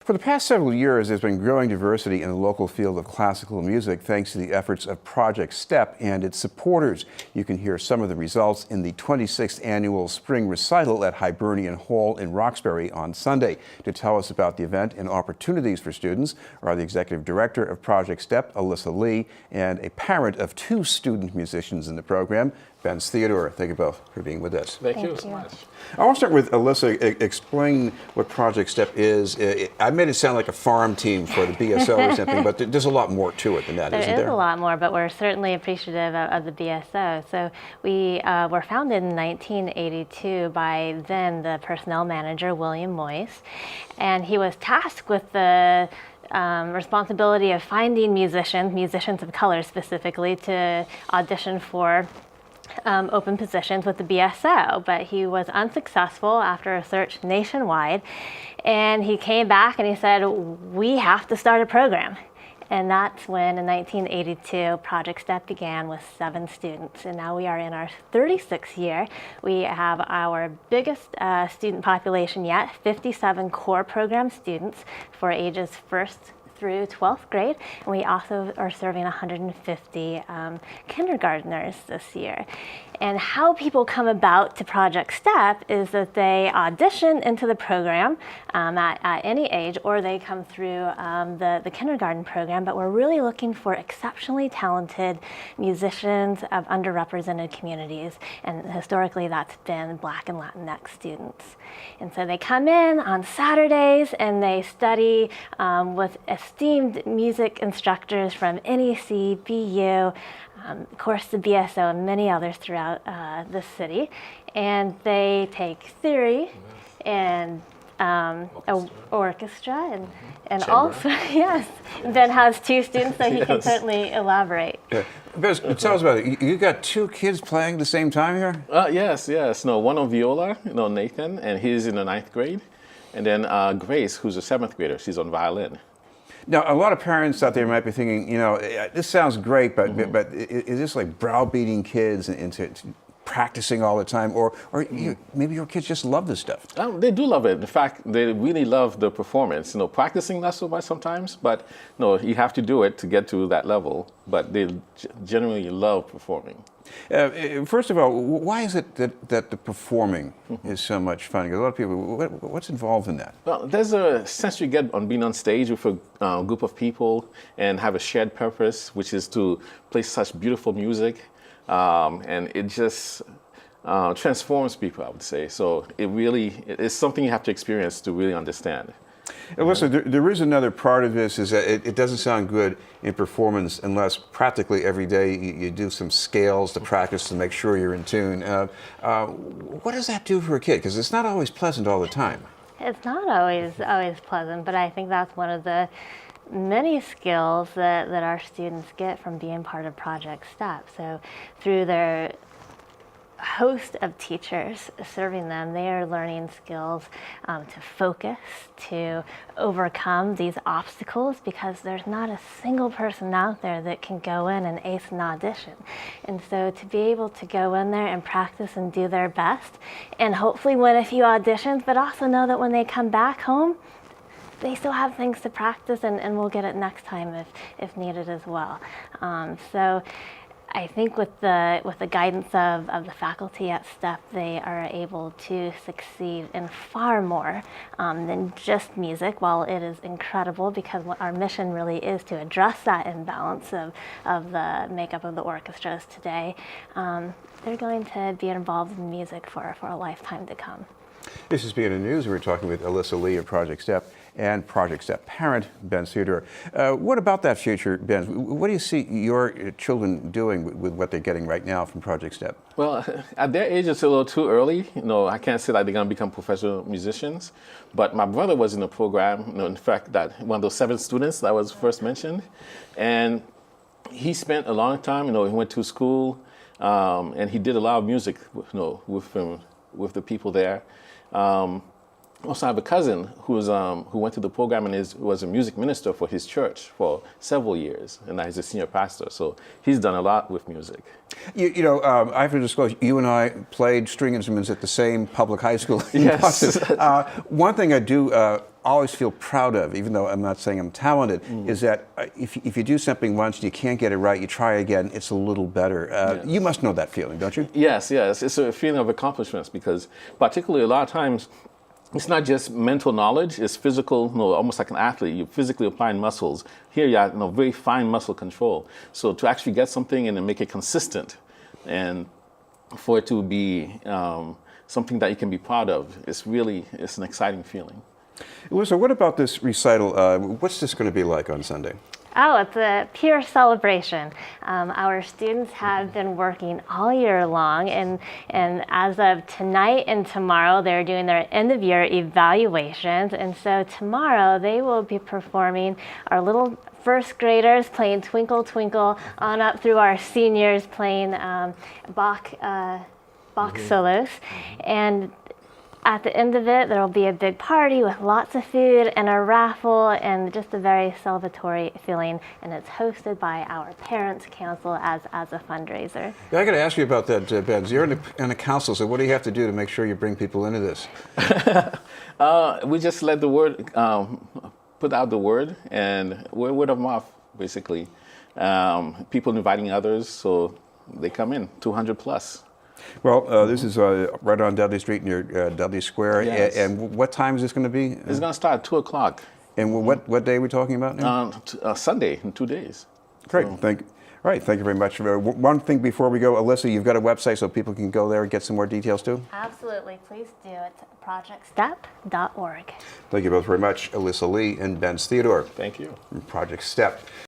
For the past several years, there's been growing diversity in the local field of classical music thanks to the efforts of Project STEP and its supporters. You can hear some of the results in the 26th annual Spring Recital at Hibernian Hall in Roxbury on Sunday. To tell us about the event and opportunities for students are the Executive Director of Project STEP, Alyssa Lee, and a parent of 2 student musicians in the program, Benz Theodore. Thank you both for being with us. Thank you so much. I want to start with Alyssa. Explain what Project STEP is. I made it sound like a farm team for the BSO or something, but there's a lot more to it than that, isn't there? There is a lot more, but we're certainly appreciative of the BSO. So we were founded in 1982 by then the personnel manager, William Moyes, and he was tasked with the responsibility of finding musicians of color specifically, to audition for open positions with the BSO, but he was unsuccessful after a search nationwide, and he came back and he said, we have to start a program. And that's when in 1982 Project STEP began with 7 students, and now we are in our 36th year. We have our biggest student population yet, 57 core program students for ages 1st through 12th grade, and we also are serving 150 kindergartners this year. And how people come about to Project STEP is that they audition into the program at any age, or they come through the kindergarten program, but we're really looking for exceptionally talented musicians of underrepresented communities, and historically that's been Black and Latinx students. And so they come in on Saturdays and they study with esteemed music instructors from NEC, BU, of course the BSO, and many others throughout the city. And they take theory and orchestra and also, yes, Ben has 2 students, so he can certainly elaborate. Yeah. Bez, tell us about it. You got 2 kids playing at the same time here? Yes. No, one on viola, Nathan, and he's in the 9th grade. And then Grace, who's a 7th grader, she's on violin. Now, a lot of parents out there might be thinking, this sounds great, but is this like browbeating kids into practicing all the time, or maybe your kids just love this stuff? They do love it. In fact, they really love the performance. Practicing not so much sometimes, but you have to do it to get to that level. But they generally love performing. First of all, why is it that the performing is so much fun? Because a lot of people, what's involved in that? Well, there's a sense you get on being on stage with a group of people and have a shared purpose, which is to play such beautiful music. And it just transforms people, I would say. So it's something you have to experience to really understand. Alyssa, there is another part of this, is that it doesn't sound good in performance unless practically every day you do some scales to practice to make sure you're in tune. What does that do for a kid? Because it's not always pleasant all the time. It's not always pleasant, but I think that's one of the many skills that our students get from being part of Project STEP. So through their host of teachers serving them, they are learning skills to focus, to overcome these obstacles, because there's not a single person out there that can go in and ace an audition. And so to be able to go in there and practice and do their best, and hopefully win a few auditions, but also know that when they come back home, they still have things to practice, and we'll get it next time if needed as well. So I think with the guidance of the faculty at STEP, they are able to succeed in far more than just music. While it is incredible, because what our mission really is to address that imbalance of the makeup of the orchestras today, they're going to be involved in music for a lifetime to come. This is BNN News. We're talking with Alyssa Lee of Project STEP and Project STEP parent, Benz Theodore. What about that future, Ben? What do you see your children doing with what they're getting right now from Project STEP? Well, at their age, it's a little too early. I can't say that they're going to become professional musicians. But my brother was in the program, in fact, that one of those 7 students that was first mentioned. And he spent a long time, he went to school, and he did a lot of music, with the people there. Also, I have a cousin who went to the program and was a music minister for his church for several years, and now he's a senior pastor. So he's done a lot with music. I have to disclose, you and I played string instruments at the same public high school in Yes. Boston. One thing I do always feel proud of, even though I'm not saying I'm talented, is that if you do something once and you can't get it right, you try again, it's a little better. Yes. You must know that feeling, don't you? Yes. It's a feeling of accomplishments because particularly a lot of times, it's not just mental knowledge, it's physical, almost like an athlete. You're physically applying muscles. Here you have very fine muscle control. So to actually get something and then make it consistent and for it to be something that you can be proud of, it's an exciting feeling. Alyssa, what about this recital? What's this going to be like on Sunday? Oh, it's a pure celebration. Our students have been working all year long, and as of tonight and tomorrow, they're doing their end-of-year evaluations. And so tomorrow, they will be performing our little first graders playing Twinkle Twinkle on up through our seniors playing Bach solos. And at the end of it, there will be a big party with lots of food and a raffle and just a very celebratory feeling. And it's hosted by our Parents Council as a fundraiser. Yeah, I got to ask you about that, Benz. You're in a council, so what do you have to do to make sure you bring people into this? We just let the word, put out the word, and we're word of mouth, basically. People inviting others, so they come in, 200 plus. Well, this is right on Dudley Street near Dudley Square. Yes. And what time is this going to be? It's going to start at 2 o'clock. And what day are we talking about now? Sunday, in 2 days. Great. So. Thank you very much. One thing before we go, Alyssa, you've got a website so people can go there and get some more details too? Absolutely. Please do. It's projectstep.org. Thank you both very much, Alyssa Lee and Benz Theodore. Thank you. From Project STEP.